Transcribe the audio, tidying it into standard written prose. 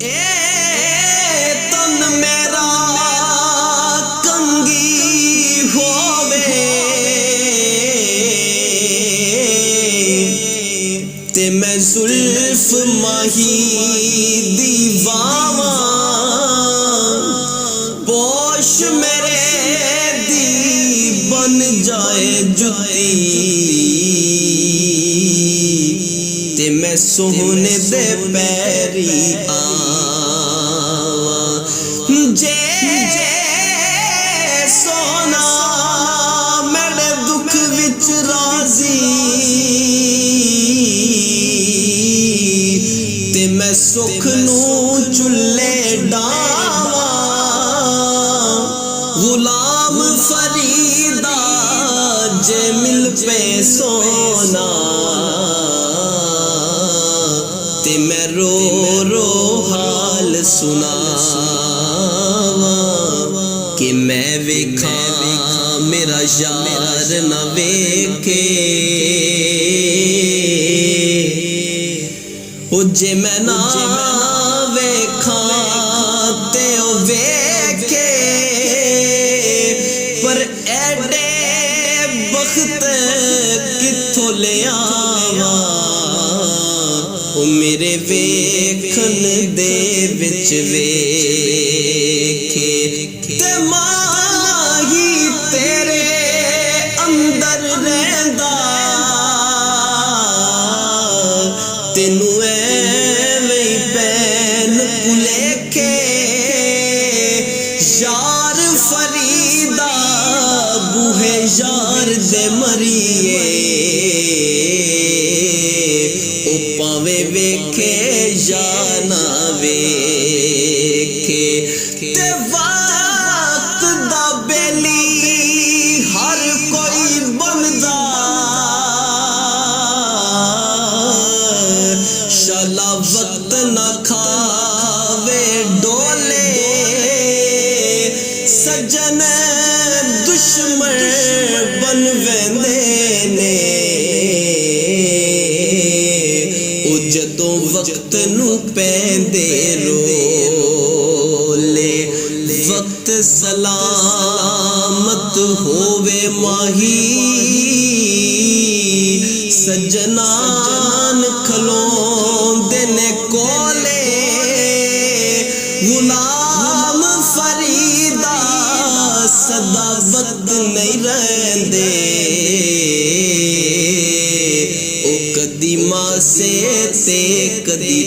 ए तन मेरा कंगी होवे ते मैं जुल्फ माही दीवावा पोश मेरे दी बन जाए जुती ते मैं सोहने दे पैरी आवा जे सोना मेरे दुख विच राजी ते मैं सुख नू चुल्ले डावा गुलाम फरीदा जे मिल पे सोना ते मैं रो रो हाल सुनावा कि मैं वेखा मेरा यार न वेखे ओ जे मैं ना वेखा ते ओ वेखे पर एडे बख्त किथों ले आवा ओ मेरे वेखन दे विच वेखे ते माही तेरे अंदर रहंदा तेनू एवें पैन भुलेखे यार फरीदा बूहे यार दे मरिए ओ पावे वेखे या ना वेखे ते वक्त दा बेली हर कोई बनदा शाला वक्त ना खावे डोले सजन दुश्मन बन वेंदे ने ओ जदों वक्त नू पैंदे रोले वक्त सलामत होवे माही सजनान खलोंदे ने कोले गुलाम फरीदा सदा वक्त नहीं रहंदे ओ कदी मां से ते कदी